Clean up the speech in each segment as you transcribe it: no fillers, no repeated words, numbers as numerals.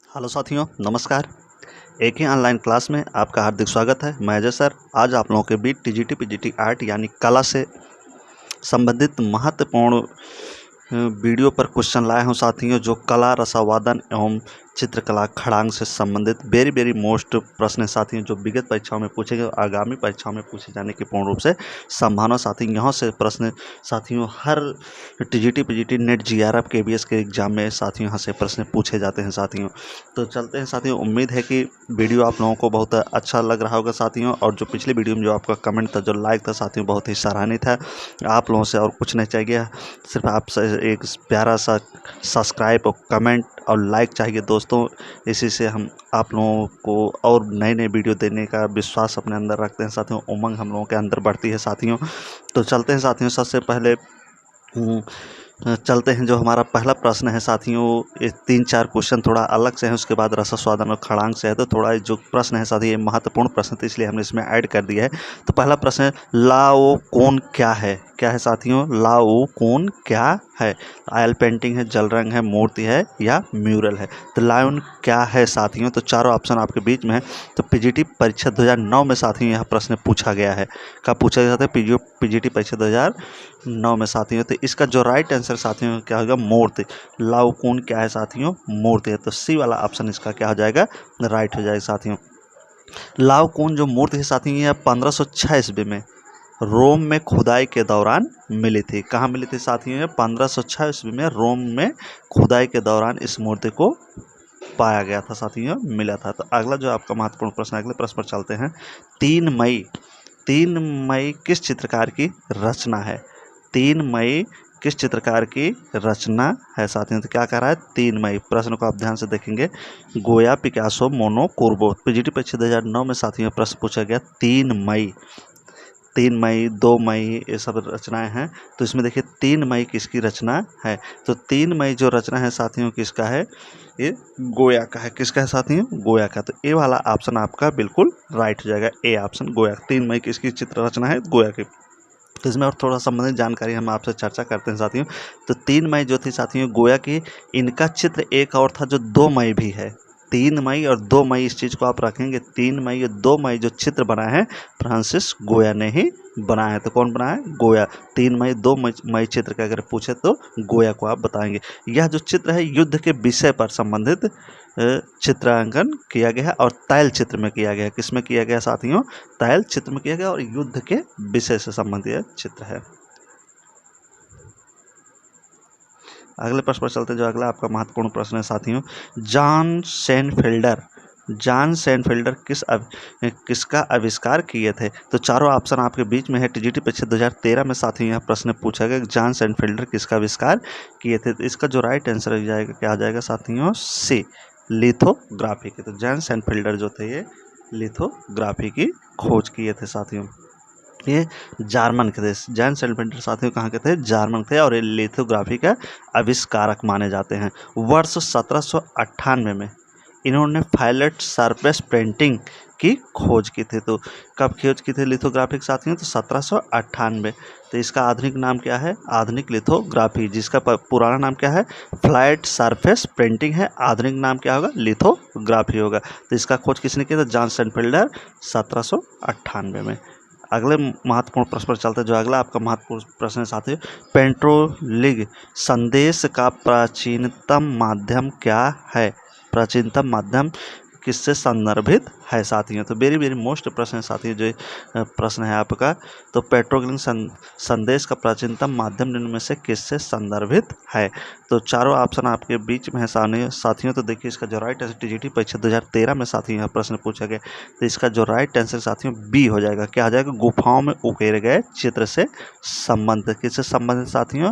Hello साथियों, नमस्कार। एक ही ऑनलाइन क्लास में आपका हार्दिक स्वागत है। मैं अजय सर आज आप लोगों के बीच टीजीटी पीजीटी आर्ट यानी कला से संबंधित महत्वपूर्ण वीडियो पर क्वेश्चन लाए हूं साथियों, जो कला रसावादन एवं चित्रकला खड़ांग से संबंधित वेरी मोस्ट प्रश्न है साथियों, जो विगत परीक्षाओं में पूछे गए और आगामी परीक्षाओं में पूछे जाने की पूर्ण रूप से संभावना साथियों। यहाँ से प्रश्न साथियों हर TGT PGT NET JRF KVS के एग्जाम में साथियों यहाँ से प्रश्न पूछे जाते हैं साथियों। तो चलते हैं साथियों। उम्मीद है कि वीडियो आप लोगों को बहुत अच्छा लग रहा होगा साथियों, और जो पिछले वीडियो में जो आपका कमेंट था, जो लाइक था साथियों, बहुत ही सराहनीय था। आप लोगों से और कुछ नहीं चाहिए, सिर्फ आप एक प्यारा सा सब्सक्राइब और कमेंट और लाइक चाहिए दोस्तों। इसी से हम आप लोगों को और नए वीडियो देने का विश्वास अपने अंदर रखते हैं साथियों। उमंग हम लोगों के अंदर बढ़ती है साथियों। तो चलते हैं साथियों। सबसे पहले चलते हैं, जो हमारा पहला प्रश्न है साथियों, ये 3-4 क्वेश्चन थोड़ा अलग से हैं, उसके बाद रसास्वादन और खड़ांग से है। तो थोड़ा जो प्रश्न है साथियों ये महत्वपूर्ण प्रश्न था, इसलिए हमने इसमें ऐड कर दिया है। तो पहला प्रश्न है, लाओकोन क्या है? क्या है साथियों? लाओकोन क्या है? ऑयल पेंटिंग है, जल रंग है, मूर्ति है या म्यूरल है? तो लाओन क्या है साथियों? तो चारों ऑप्शन आपके बीच में है। तो पीजीटी परीक्षा 2009 में साथियों यह प्रश्न पूछा गया है। कब पूछा गया था? पीजीटी परीक्षा 2009 में साथियों। तो इसका जो राइट आंसर साथियों क्या होगा? मूर्ति। लाओकोन क्या है साथियों? मूर्ति है। तो सी वाला ऑप्शन इसका क्या हो जाएगा? राइट हो जाएगा साथियों। लाओकोन जो मूर्ति है साथियों, यह 1506 ईस्वी में रोम में खुदाई के दौरान मिली थी। कहाँ मिली थी साथियों? 1506 ईस्वी में रोम में खुदाई के दौरान इस मूर्ति को पाया गया था साथियों, मिला था। तो अगला जो आपका महत्वपूर्ण प्रश्न है, अगले प्रश्न पर चलते हैं। 3 मई किस चित्रकार की रचना है? 3 मई किस चित्रकार की रचना है साथियों? तो क्या कह रहा है? 3 मई। प्रश्न को आप ध्यान से देखेंगे। गोया, पिकासो, मोनो, कुर्बो। पीजीटी परीक्षा 2009 में साथियों प्रश्न पूछा गया 3 मई। 3 मई, 2 मई, ये सब रचनाएं हैं। तो इसमें देखिए 3 मई किसकी रचना है? तो 3 मई जो रचना है साथियों किसका है? ये गोया का है। किसका है साथियों? गोया का। तो ए वाला ऑप्शन आपका बिल्कुल राइट हो जाएगा। ए ऑप्शन गोया। 3 मई किसकी चित्र रचना है? गोया की। तो इसमें और थोड़ा संबंधित जानकारी हम आपसे चर्चा करते हैं साथियों। तो 3 मई जो थी साथियों गोया की, इनका चित्र एक और था जो 2 मई भी है। 3 मई और 2 मई, इस चीज़ को आप रखेंगे। 3 मई और 2 मई जो चित्र बनाए हैं फ्रांसिस गोया ने ही बनाया है। तो कौन बनाया है? गोया। 3 मई 2 मई चित्र का अगर पूछे तो गोया को आप बताएंगे। यह जो चित्र है युद्ध के विषय पर संबंधित चित्रांकन किया गया है, और तैल चित्र में किया गया। किस में किया गया साथियों? तैल चित्र में किया गया, और युद्ध के विषय से संबंधित चित्र है। अगले प्रश्न पर चलते हैं, जो अगला आपका महत्वपूर्ण प्रश्न है साथियों। जॉन सेनफील्डर किसका आविष्कार किए थे? तो चारों ऑप्शन आपके बीच में है। टीजीटी परीक्षा 2013 में साथियों यह प्रश्न पूछा गया, जॉन सेनफील्डर किसका आविष्कार किए थे? तो इसका जो राइट आंसर हो जाएगा क्या आ जाएगा साथियों? सी, लिथोग्राफी के। तो जॉन सेनफील्डर जो थे ये लिथोग्राफी की खोज किए थे साथियों। ये जर्मन के थे। जॉन सेनफील्डर साथियों कहाँ के थे? जर्मन थे, और ये लिथोग्राफी का आविष्कारक माने जाते हैं। वर्ष 1798 में इन्होंने फाइलेट सरफेस प्रिंटिंग की खोज की थी। तो कब खोज की थी लिथोग्राफी साथियों? तो 1798। तो इसका आधुनिक नाम क्या है? आधुनिक लिथोग्राफी। जिसका पुराना नाम क्या है? फ्लैट सरफेस प्रिंटिंग है। आधुनिक नाम क्या होगा? लिथोग्राफी होगा। तो इसका खोज किसने किया था? जॉन सेनफील्डर 1798 में। अगले महत्वपूर्ण प्रश्न पर चलते हैं, जो अगला आपका महत्वपूर्ण प्रश्न है साथियों। पेट्रोलिग संदेश का प्राचीनतम माध्यम क्या है? प्राचीनतम माध्यम किससे संदर्भित है साथियों? तो वेरी मोस्ट प्रश्न है साथियों, जो प्रश्न है आपका। तो पेट्रोलिंग संदेश का प्राचीनतम माध्यम निम्न में से किससे संदर्भित है? तो चारों ऑप्शन आपके बीच में है साथियों। तो देखिए इसका जो राइट आंसर टीजीटी परीक्षा 2013 में साथियों यह प्रश्न पूछा गया। तो इसका जो राइट आंसर साथियों बी हो जाएगा। क्या आ जाएगा? गुफाओं में उकेरे गए चित्र से संबंधित। किससे संबंधित साथियों?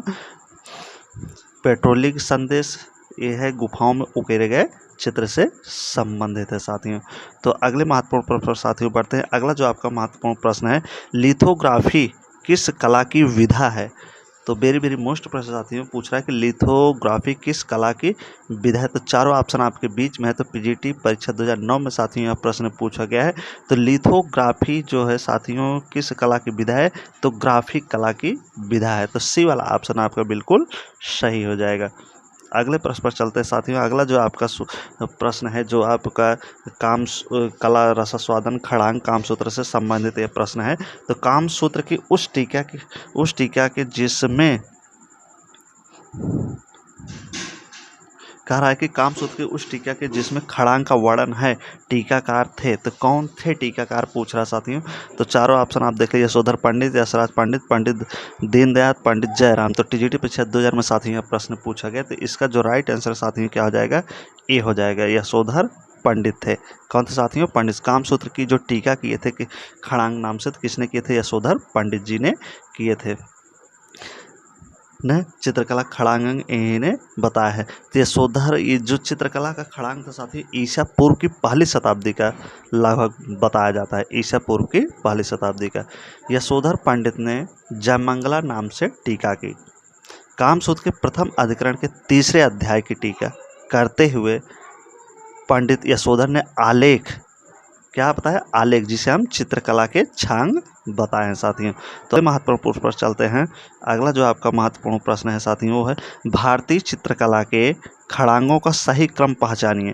पेट्रोलिंग संदेश ये है गुफाओं में उकेरे गए चित्र से संबंधित है साथियों। तो अगले महत्वपूर्ण प्रश्न साथियों बढ़ते हैं। अगला जो आपका महत्वपूर्ण प्रश्न है, लिथोग्राफी किस कला की विधा है? तो वेरी मोस्ट प्रश्न साथियों पूछ रहा है कि लिथोग्राफी किस कला की विधा है? तो चारों ऑप्शन आपके बीच में है। तो पीजीटी परीक्षा 2009 में साथियों यह प्रश्न पूछा गया है। तो लिथोग्राफी जो है साथियों किस कला की विधा है? तो ग्राफिक कला की विधा है। तो सी वाला ऑप्शन आपका बिल्कुल सही हो जाएगा। अगले प्रश्न पर चलते हैं साथियों। अगला जो आपका प्रश्न है, जो आपका कला रसास्वादन खड़ांग कामसूत्र से संबंधित यह प्रश्न है। तो कामसूत्र की उस टीका के जिसमें कह रहा है कि कामसूत्र की उस टीका के जिसमें खड़ांग का वर्णन है टीकाकार थे, तो कौन थे टीकाकार पूछ रहा साथियों। तो चारों ऑप्शन आप देख लीजिए, यशोधर पंडित, यशराज पंडित, पंडित दीनदयाल, पंडित जयराम। तो टीजीटी परीक्षा 2000 में साथियों प्रश्न पूछा गया। तो इसका जो राइट आंसर साथियों क्या हो जाएगा, ए हो जाएगा, यशोधर पंडित थे। कौन थे साथियों, पंडित। कामसूत्र की जो टीका किए थे कि खड़ांग नाम से, किसने किए थे, यशोधर पंडित जी ने किए थे। ने चित्रकला खड़ांग इन्हें बताया है। तो यशोधर, ये जो चित्रकला का खड़ांग था साथी, ईसा पूर्व की पहली शताब्दी का लगभग बताया जाता है, ईसा पूर्व की पहली शताब्दी का। यशोधर पंडित ने जयमंगला नाम से टीका की। कामसूत्र के प्रथम अधिकरण के 3 अध्याय की टीका करते हुए पंडित यशोधर ने आलेख, क्या बताया, आलेख, जिसे हम चित्रकला के छांग बताएं साथियों। तो महत्वपूर्ण प्रश्न पर चलते हैं। अगला जो आपका महत्वपूर्ण प्रश्न है साथियों, वो है भारतीय चित्रकला के खड़ांगों का सही क्रम पहचानिए।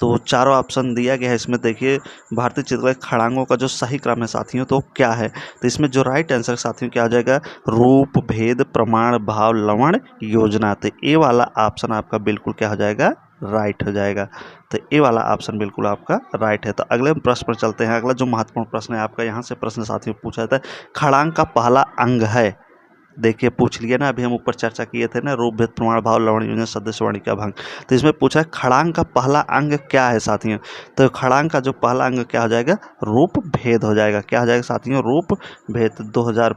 तो चारों ऑप्शन दिया गया है इसमें, देखिए भारतीय चित्रकला के खड़ांगों का जो सही क्रम है साथियों, तो क्या है। तो इसमें जो राइट आंसर साथियों क्या हो जाएगा, रूप, भेद, प्रमाण, भाव, लवण, योजना। तो ए वाला ऑप्शन आपका बिल्कुल क्या हो जाएगा, राइट हो जाएगा। तो ए वाला ऑप्शन बिल्कुल आपका राइट है। तो अगले प्रश्न पर चलते हैं। अगला जो महत्वपूर्ण प्रश्न है आपका, यहाँ से प्रश्न साथियों पूछा जाता है, खड़ांग का पहला अंग है। देखिए पूछ लिया ना, अभी हम ऊपर चर्चा किए थे ना, रूप, भेद, प्रमाण, भाव, लवण, योजना, सदस्य, वाणिका, भंग। तो इसमें पूछा है खड़ांग का पहला अंग क्या है साथियों। तो खड़ांग का जो पहला अंग क्या हो जाएगा, रूप भेद हो जाएगा। क्या हो जाएगा साथियों, रूप भेद। 2000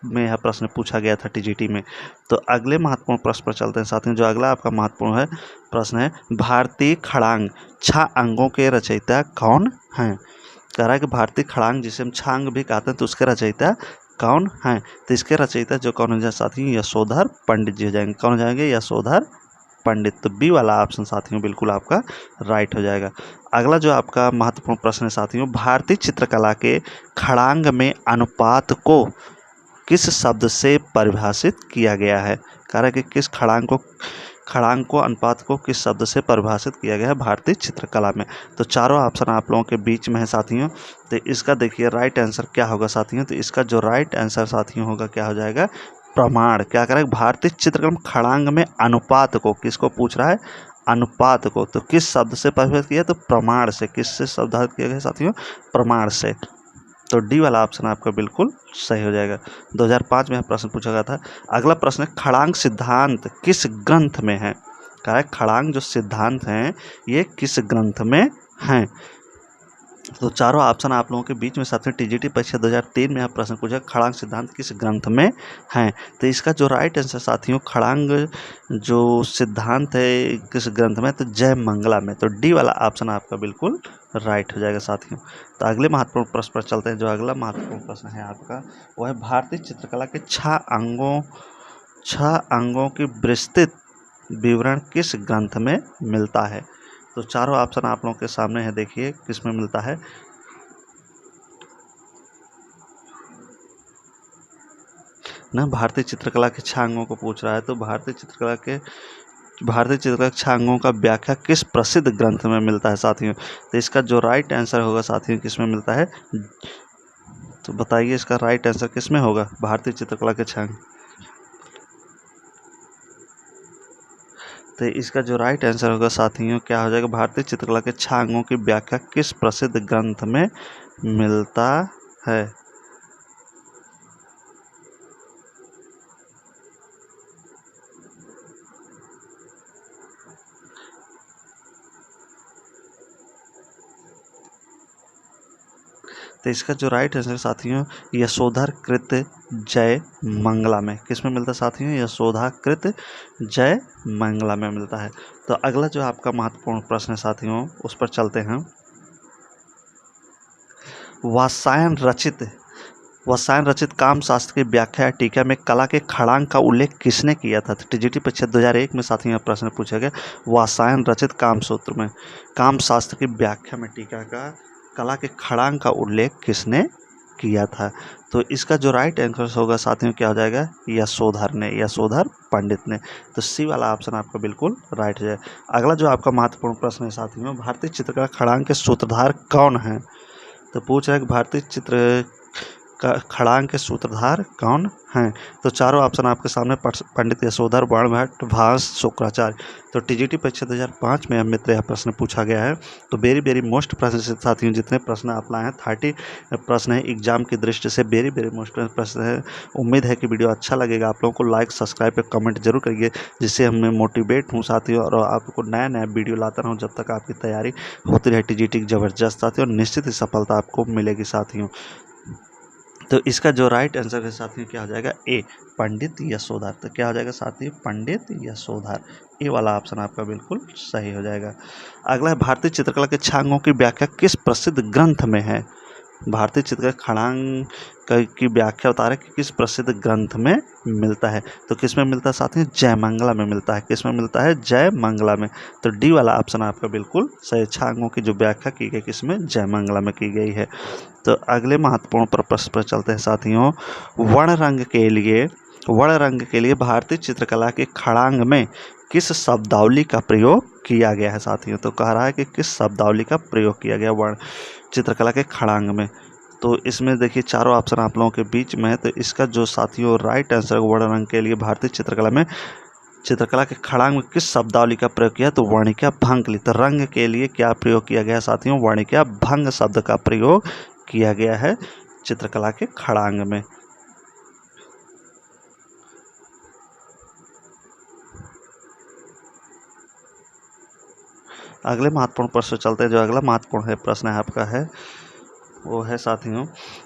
में यह प्रश्न पूछा गया था टीजीटी में। तो अगले महत्वपूर्ण प्रश्न पर चलते हैं साथियों। जो अगला आपका महत्वपूर्ण है प्रश्न है, भारतीय खड़ांग 6 अंगों के रचयिता कौन हैं। कह रहा है कि भारतीय खड़ांग, जिसे हम छांग भी कहते हैं, तो उसके रचयिता कौन हैं। तो इसके रचयिता जो कौन हो जाए साथियों, यशोधर पंडित जी हो जाएंगे। कौन हो जाएंगे, यशोधर पंडित। तो बी वाला ऑप्शन साथियों बिल्कुल आपका राइट हो जाएगा। अगला जो आपका महत्वपूर्ण प्रश्न है साथियों, भारतीय चित्रकला के खड़ांग में अनुपात को किस शब्द से परिभाषित किया गया है। कह रहा है कि किस खड़ांग को अनुपात को किस शब्द से परिभाषित किया गया है भारतीय चित्रकला में। तो चारों ऑप्शन आप लोगों के बीच में है साथियों। तो इसका देखिए राइट आंसर क्या होगा साथियों। तो इसका जो राइट आंसर साथियों होगा क्या हो जाएगा, प्रमाण। क्या करें, भारतीय चित्रकला खड़ांग में अनुपात को, किसको पूछ रहा है, अनुपात को। तो किस शब्द से परिभाषित किया, तो प्रमाण से। किससे शब्दार्थ किया गया साथियों, प्रमाण से। तो डी वाला ऑप्शन आपका बिल्कुल सही हो जाएगा। 2005 में यह प्रश्न पूछा गया था। अगला प्रश्न है, खड़ांग सिद्धांत किस ग्रंथ में है। कह रहा है खड़ांग जो सिद्धांत हैं ये किस ग्रंथ में हैं। तो चारों ऑप्शन आप लोगों के बीच में साथियों, टीजीटी परीक्षा 2003 में यह प्रश्न पूछा, खड़ांग सिद्धांत किस ग्रंथ में हैं। तो इसका जो राइट आंसर साथियों, खड़ांग जो सिद्धांत है किस ग्रंथ में, तो जयमंगला में। तो डी वाला ऑप्शन आपका बिल्कुल राइट हो जाएगा साथियों। तो अगले महत्वपूर्ण प्रश्न पर चलते हैं। जो अगला महत्वपूर्ण प्रश्न है आपका, वह है भारतीय चित्रकला के 6 अंगों की विस्तृत विवरण किस ग्रंथ में मिलता है। तो चारों ऑप्शन आप लोगों के सामने है, देखिए किस में मिलता है। ना भारतीय चित्रकला के 6 अंगों को पूछ रहा है, तो भारतीय चित्रकला के 6 अंगों का व्याख्या किस प्रसिद्ध ग्रंथ में मिलता है साथियों। तो इसका जो राइट आंसर होगा साथियों, किस में मिलता है, तो बताइए इसका राइट आंसर किस में होगा, भारतीय चित्रकला के 6 अंग। तो इसका जो राइट आंसर होगा साथियों क्या हो जाएगा, भारतीय चित्रकला के 6 अंगों की व्याख्या किस प्रसिद्ध ग्रंथ में मिलता है। तो इसका जो राइट आंसर साथियों, यशोधर कृत जय मंगला में। किस में मिलता है साथियों, यशोधर कृत जय मंगला में मिलता है। तो अगला जो आपका महत्वपूर्ण प्रश्न है साथियों, उस पर चलते हैं। वात्सायन रचित काम शास्त्र की व्याख्या टीका में कला के खड़ांग का उल्लेख किसने किया था। तो टीजीटी परीक्षा 2001 में साथियों प्रश्न पूछा गया, वात्सायन रचित काम सूत्र में काम शास्त्र की व्याख्या में टीका का कला के खड़ांग का उल्लेख किसने किया था। तो इसका जो राइट आंसर होगा साथियों क्या हो जाएगा, यशोधर ने, यशोधर पंडित ने। तो सी वाला ऑप्शन आपका बिल्कुल राइट हो जाएगा। अगला जो आपका महत्वपूर्ण प्रश्न है साथियों, भारतीय चित्रकला खड़ांग के सूत्रधार कौन है। तो पूछ रहा है कि भारतीय चित्र का खड़ांग के सूत्रधार कौन हैं। तो चारों ऑप्शन आपके सामने, पंडित यशोधर, बाणभट्ट, भास, शुक्राचार्य। तो टीजीटी परीक्षा 2005 में मित्र यह प्रश्न पूछा गया है। तो वेरी मोस्ट प्रश्न से साथियों जितने प्रश्न आप लाए हैं 30 प्रश्न है एग्जाम की दृष्टि से, वेरी मोस्ट प्रश्न है। उम्मीद है कि वीडियो अच्छा लगेगा। आप लोगों को लाइक, सब्सक्राइब और कमेंट जरूर करिए, जिससे हमें मोटिवेट हूँ साथियों, और आपको नया वीडियो लाता रहूँ जब तक आपकी तैयारी होती रहे टीजीटी की जबरदस्त साथियों, और निश्चित ही सफलता आपको मिलेगी साथियों। तो इसका जो राइट आंसर है साथियों क्या हो जाएगा, ए, पंडित यशोधर। तो क्या हो जाएगा साथियों, पंडित यशोधर। ए वाला ऑप्शन आपका बिल्कुल सही हो जाएगा। अगला है, भारतीय चित्रकला के छांगों की व्याख्या किस प्रसिद्ध ग्रंथ में है। भारतीय चित्रकला खड़ांग की व्याख्या बता रहे कि किस प्रसिद्ध ग्रंथ में मिलता है। तो किस में मिलता है साथियों, जयमंगला में मिलता है। किस में मिलता है, जयमंगला में। तो डी वाला ऑप्शन आपका बिल्कुल सही। छांगों की जो व्याख्या की गई किसमें, जयमंगला में की गई है। तो अगले महत्वपूर्ण प्रश्न पर चलते हैं साथियों। वर्ण रंग के लिए भारतीय चित्रकला के खड़ांग में किस शब्दावली का प्रयोग किया गया है साथियों। तो कह रहा है कि किस शब्दावली का प्रयोग किया गया वर्ण चित्रकला के खड़ांग में। तो इसमें देखिए चारों ऑप्शन आप लोगों के बीच में है। तो इसका जो साथियों राइट आंसर वर्ण रंग के लिए भारतीय चित्रकला के खड़ांग में किस शब्दावली का प्रयोग किया, तो वर्णिका भंग। तो रंग के लिए क्या प्रयोग किया गया साथियों, वर्णिका भंग शब्द का प्रयोग किया गया है चित्रकला के खड़ांग में। अगले महत्वपूर्ण प्रश्न चलते हैं। जो अगला महत्वपूर्ण है प्रश्न है आपका है वो है साथियों,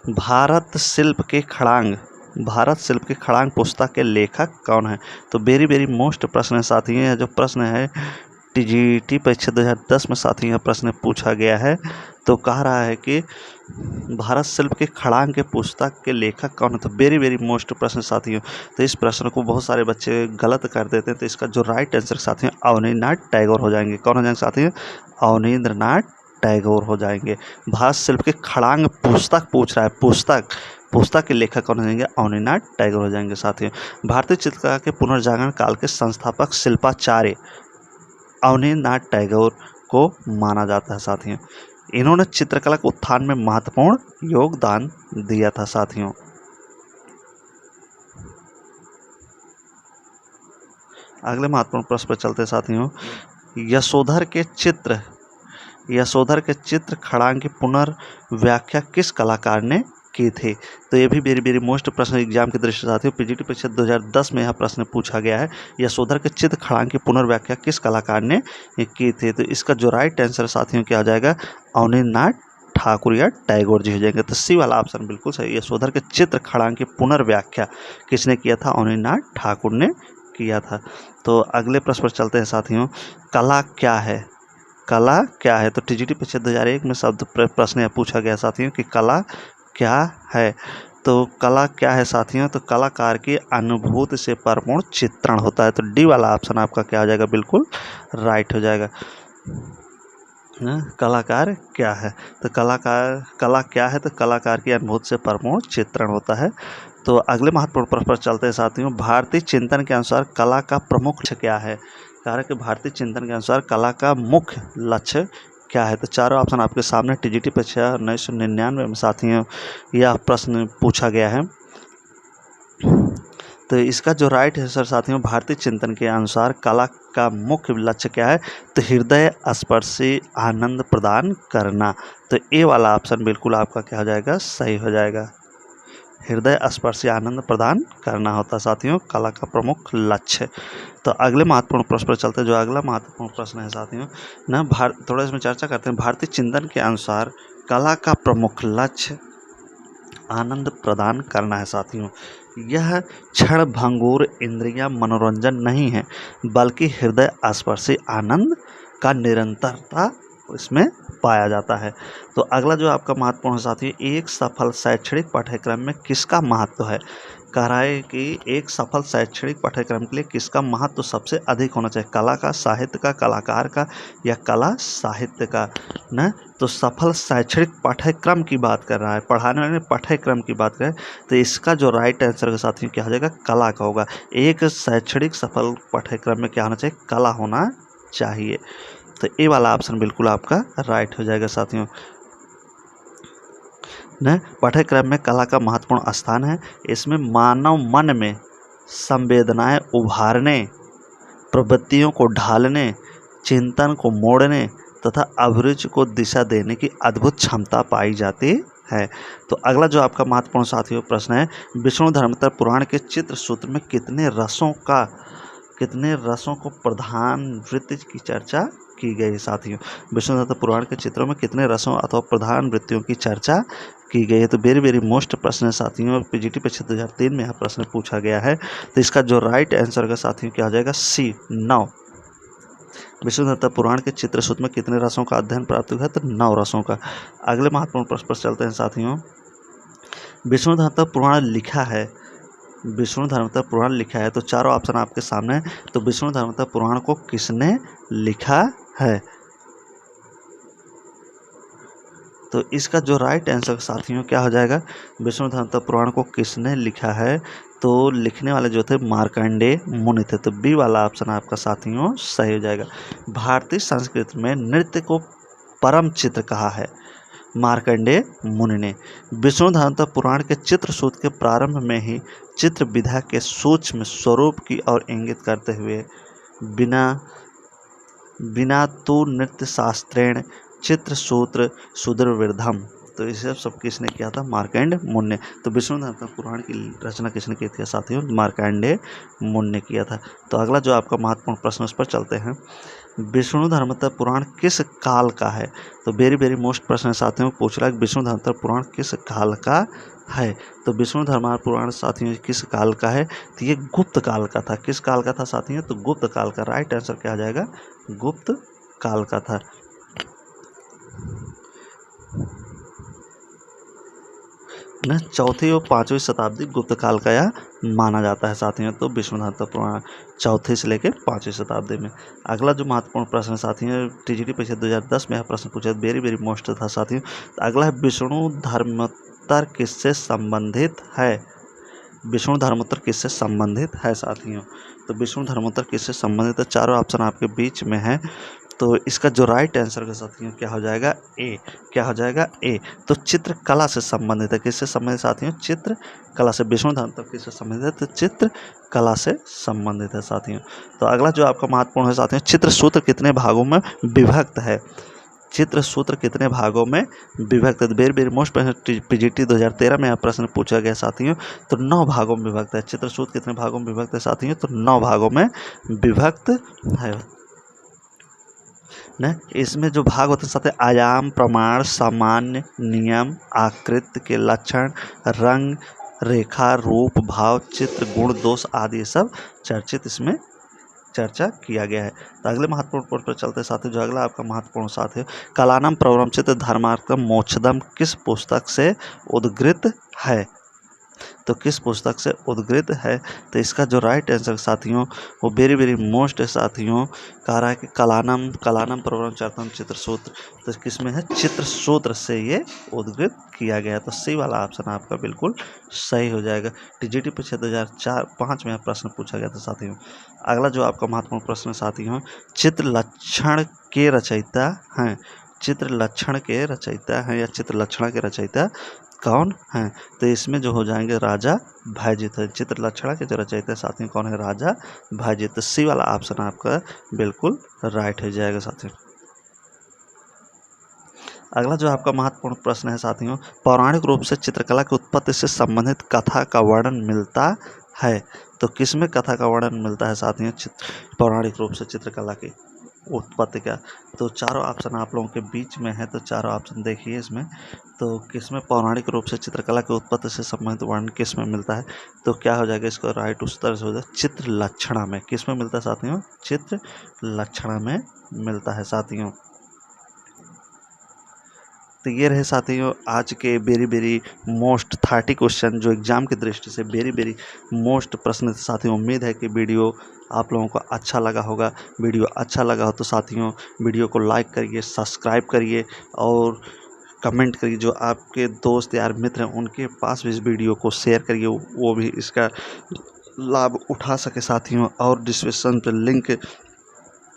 भारत शिल्प के खड़ांग पुस्तक के लेखक कौन है। तो वेरी मोस्ट प्रश्न है साथियों। यह जो प्रश्न है टीजीटी परीक्षा 2010 में साथियों यह प्रश्न पूछा गया है। तो कह रहा है कि भारत शिल्प के खड़ांग के पुस्तक के लेखक कौन है। तो वेरी मोस्ट प्रश्न साथियों। तो इस प्रश्न को बहुत सारे बच्चे गलत कर देते हैं। तो इसका जो राइट आंसर साथियों अवनींद्रनाथ टैगोर हो जाएंगे। कौन हो जाएंगे साथियों, अवनींद्रनाथ टैगोर हो जाएंगे। भारत शिल्प के खड़ांग पुस्तक पूछ रहा है, पुस्तक के लेखक कौन हो जाएंगे, अवनींद्रनाथ टैगोर हो जाएंगे साथियों। भारतीय चित्रकला के पुनर्जागरण काल के संस्थापक शिल्पाचार्य अवनींद्रनाथ टैगोर को माना जाता है साथियों। इन्होंने चित्रकला के उत्थान में महत्वपूर्ण योगदान दिया था साथियों। अगले महत्वपूर्ण प्रश्न पर चलते साथियों। यशोधर के चित्र खड़ांग की पुनर्व्याख्या किस कलाकार ने की थी। तो ये भी वेरी मोस्ट प्रश्न एग्जाम की दृष्टि से साथियों पीजीटी परीक्षा 2010 में यह प्रश्न पूछा गया है। यशोधर के चित्र खड़ांग की पुनर्व्याख्या किस कलाकार ने की थी। तो इसका जो राइट आंसर साथियों क्या हो जाएगा, अवनींद्रनाथ ठाकुर या टैगोर जी हो जाएंगे। तो सी वाला ऑप्शन बिल्कुल सही। यशोधर के चित्र खड़ांग की पुनर्व्याख्या किसने किया था, अवनींद्रनाथ ठाकुर ने किया था। तो अगले प्रश्न पर चलते हैं साथियों। कला क्या है। तो टीजीटी परीक्षा 2001 में शब्द प्रश्न पूछा गया साथियों कि कला क्या है। तो कला क्या है साथियों, तो कलाकार की अनुभूति से परिपूर्ण चित्रण होता है। तो डी वाला ऑप्शन आपका क्या हो जाएगा, बिल्कुल राइट हो जाएगा। कलाकार क्या है, तो कला क्या है, तो कलाकार की अनुभूति से परिपूर्ण चित्रण होता है। तो अगले महत्वपूर्ण प्रश्न पर चलते हैं साथियों। भारतीय चिंतन के अनुसार कला का प्रमुख लक्ष्य क्या है। कारण कि भारतीय चिंतन के अनुसार कला का मुख्य लक्ष्य क्या है। तो चारों ऑप्शन आपके सामने टीजीटी परीक्षा 1999 में साथियों यह प्रश्न पूछा गया है। तो इसका जो राइट आंसर साथियों, भारतीय चिंतन के अनुसार कला का मुख्य लक्ष्य क्या है, तो हृदय स्पर्शी आनंद प्रदान करना। तो ए वाला ऑप्शन बिल्कुल आपका क्या हो जाएगा, सही हो जाएगा। हृदय स्पर्शी आनंद प्रदान करना होता साथियों कला का प्रमुख लक्ष्य। तो अगले महत्वपूर्ण प्रश्न पर चलते हैं। जो अगला महत्वपूर्ण प्रश्न है साथियों ना, थोड़ा इसमें चर्चा करते हैं। भारतीय चिंतन के अनुसार कला का प्रमुख लक्ष्य आनंद प्रदान करना है साथियों। यह क्षण भंगुर इंद्रिया मनोरंजन नहीं है, बल्कि हृदय स्पर्शी आनंद का निरंतरता इसमें पाया जाता है। तो अगला जो आपका महत्वपूर्ण साथी, एक सफल शैक्षणिक पाठ्यक्रम में किसका महत्व है। कह रहा है कि एक सफल शैक्षणिक पाठ्यक्रम के लिए किसका महत्व सबसे अधिक होना चाहिए, कला का, साहित्य का, कलाकार का या कला साहित्य का न। तो सफल शैक्षणिक पाठ्यक्रम की बात कर रहा है, पढ़ाने वाले पाठ्यक्रम की बात करें तो इसका जो राइट आंसर के साथियों क्या हो जाएगा, कला का होगा। एक शैक्षणिक सफल पाठ्यक्रम में क्या होना चाहिए, कला होना चाहिए। तो ये वाला ऑप्शन बिल्कुल आपका राइट हो जाएगा साथियों न। पाठ्यक्रम में कला का महत्वपूर्ण स्थान है। इसमें मानव मन में संवेदनाएं उभारने, प्रवृत्तियों को ढालने, चिंतन को मोड़ने तथा अभिरुचि को दिशा देने की अद्भुत क्षमता पाई जाती है। तो अगला जो आपका महत्वपूर्ण साथियों प्रश्न है, विष्णु धर्मोत्तर पुराण के चित्र सूत्र में कितने रसों को प्रधान वृत्ति की चर्चा की गई साथियों। विष्णु धर्मोत्तर पुराण के चित्रों में कितने रसों अथवा प्रधान वृत्तियों की चर्चा की गई है। तो वेरी मोस्ट प्रश्न है साथियों, पीजीटी परीक्षा 2003 में यह प्रश्न पूछा गया है। तो इसका जो राइट आंसर का साथियों क्या हो जाएगा, सी 9। विष्णु धर्मोत्तर पुराण के चित्र सूत्र में कितने रसों का अध्ययन प्राप्त हुआ है, तो 9 रसों का। अगले महत्वपूर्ण प्रश्न पर चलते हैं साथियों। विष्णु धर्मोत्तर पुराण लिखा है, विष्णु धर्मोत्तर पुराण लिखा है, तो चारों ऑप्शन आपके सामने है। तो विष्णु धर्मोत्तर पुराण को किसने लिखा है, तो इसका जो राइट आंसर साथियों क्या हो जाएगा, विष्णु धर्मोत्तर पुराण को किसने लिखा है, तो लिखने वाले जो थे मार्कंडेय मुनि थे। तो बी वाला ऑप्शन आपका साथियों सही हो जाएगा। भारतीय संस्कृति में नृत्य को परम चित्र कहा है, मार्कंडेय मुनि ने। विष्णु धर्मोत्तर पुराण के चित्र सूत्र के प्रारंभ में ही चित्र विधा के सूक्ष्म स्वरूप की ओर इंगित करते हुए बिना तु नृत्य शास्त्रेण चित्र सूत्र सुदृढ़। तो इसे सब किसने किया था, मार्कंडेय मुनि ने। तो विष्णु धर्मोत्तर पुराण की रचना किसने की थी साथियों, मार्कंडेय मुनि ने किया था। तो अगला जो आपका महत्वपूर्ण प्रश्न उस पर चलते हैं। विष्णु धर्मोत्तर पुराण किस काल का है, तो वेरी मोस्ट प्रश्न साथियों पूछ रहा है विष्णु धर्मोत्तर पुराण किस काल का है। तो विष्णु धर्मोत्तर पुराण साथियों किस काल का है, तो ये गुप्त काल का था। किस काल का था साथियों, तो गुप्त काल का। राइट आंसर क्या आ जाएगा, गुप्त काल का था न। 4वीं और 5वीं शताब्दी गुप्त काल का यह माना जाता है साथियों। तो विष्णु धर्मोत्तर पुराण 4वीं से लेकर 5वीं शताब्दी में। अगला जो महत्वपूर्ण प्रश्न साथियों, टीजीटी परीक्षा 2010 में यह प्रश्न पूछा, वेरी मोस्ट था साथियों। तो अगला है विष्णु धर्मोत्तर किससे संबंधित है, विष्णु धर्मोत्तर किससे संबंधित है साथियों। तो विष्णु धर्मोत्तर किससे संबंधित है, चारों ऑप्शन आपके बीच में है। तो इसका जो राइट आंसर का साथियों क्या हो जाएगा, ए। क्या हो जाएगा, ए। तो चित्रकला से संबंधित है। किससे संबंधित साथियों, चित्रकला से। विष्णु धर्मोत्तर किससे संबंधित है, तो चित्रकला से संबंधित है साथियों। तो अगला जो आपका महत्वपूर्ण है साथियों, चित्र सूत्र कितने भागों में विभक्त है, चित्र सूत्र कितने भागों में विभक्त है। वेरी मोस्ट प्रश्न पीजीटी 2013 में यह प्रश्न पूछा गया साथियों। तो 9 भागों में विभक्त है। चित्र सूत्र कितने भागों में विभक्त है साथियों, तो 9 भागों में विभक्त है न। इसमें जो भाग होते हैं साथ आयाम, प्रमाण, सामान्य, नियम, आकृति के लक्षण, रंग, रेखा, रूप, भाव, चित्र, गुण, दोष आदि सब चर्चित इसमें चर्चा किया गया है। तो अगले महत्वपूर्ण पॉइंट पर चलते साथियों। जो अगला आपका महत्वपूर्ण साथ है, कलानम प्रवरमचित धर्मार्थम मोक्षदम किस पुस्तक से उद्गृत है, तो किस पुस्तक से उद्गृत है। तो इसका जो राइट आंसर साथियों वो वेरी मोस्ट साथियों कह रहा है कि कलानम प्रवरमचरितम चित्र सूत्र। तो किस में है, चित्र सूत्र से ये उद्गृत किया गया। तो सी वाला ऑप्शन आपका बिल्कुल सही हो जाएगा। टीजीटी परीक्षा 2004-5 में प्रश्न पूछा गया था साथियों। अगला जो आपका महत्वपूर्ण प्रश्न साथियों, चित्र लक्षण के रचयिता हैं, चित्र लक्षण के रचयिता हैं या चित्र लक्षणा के रचयिता कौन हैं। तो इसमें जो हो जाएंगे राजा भयजित है। चित्र लक्षणा के जो रचयिता साथियों कौन है, राजा भयजित। तो सी वाला ऑप्शन आपका बिल्कुल राइट हो जाएगा साथियों। अगला जो आपका महत्वपूर्ण प्रश्न है साथियों, पौराणिक रूप से चित्रकला की उत्पत्ति से संबंधित कथा का वर्णन मिलता है। तो किसमें कथा का वर्णन मिलता है साथियों, पौराणिक रूप से चित्रकला की उत्पत्ति का। तो चारों ऑप्शन आप लोगों के बीच में है। तो चारों ऑप्शन देखिए इसमें, तो किसमें पौराणिक रूप से चित्रकला की उत्पत्ति से संबंधित वर्णन किसमें मिलता है। तो क्या हो जाएगा इसका राइट उस तरह से हो जाएगा, चित्र लक्षणा में। किसमें मिलता है साथियों, चित्र लक्षणा में मिलता है साथियों। तो ये रहे साथियों आज के वेरी वेरी मोस्ट 30 क्वेश्चन जो एग्ज़ाम की दृष्टि से वेरी वेरी मोस्ट प्रश्न थे साथियों। उम्मीद है कि वीडियो आप लोगों को अच्छा लगा होगा। वीडियो अच्छा लगा हो तो साथियों वीडियो को लाइक करिए, सब्सक्राइब करिए और कमेंट करिए। जो आपके दोस्त यार मित्र हैं उनके पास भी इस वीडियो को शेयर करिए, वो भी इसका लाभ उठा सके साथियों। और डिस्क्रिप्शन पर लिंक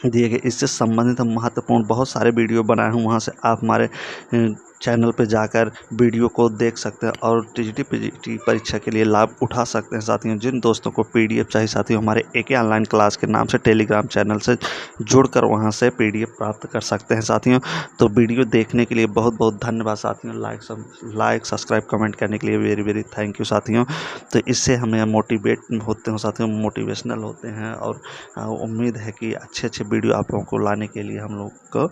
दिए गए इससे संबंधित महत्वपूर्ण बहुत सारे वीडियो बनाए हैं, वहाँ से आप हमारे चैनल पे जाकर वीडियो को देख सकते हैं और टीजीटी पीजीटी परीक्षा के लिए लाभ उठा सकते हैं साथियों। जिन दोस्तों को पीडीएफ चाहिए साथियों हमारे एके ऑनलाइन क्लास के नाम से टेलीग्राम चैनल से जुड़कर वहाँ से पीडीएफ प्राप्त कर सकते हैं साथियों। तो वीडियो देखने के लिए बहुत बहुत धन्यवाद साथियों। लाइक सब्सक्राइब कमेंट करने के लिए वेरी वेरी थैंक यू साथियों। तो इससे हमें मोटिवेट होते हैं साथियों, मोटिवेशनल होते हैं और उम्मीद है कि अच्छे अच्छे वीडियो आप लोगों को लाने के लिए हम लोग को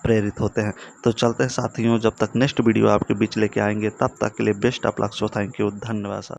प्रेरित होते हैं। तो चलते हैं साथियों, जब तक नेक्स्ट वीडियो आपके बीच लेके आएंगे तब तक के लिए best of luck. So thank you, धन्यवाद।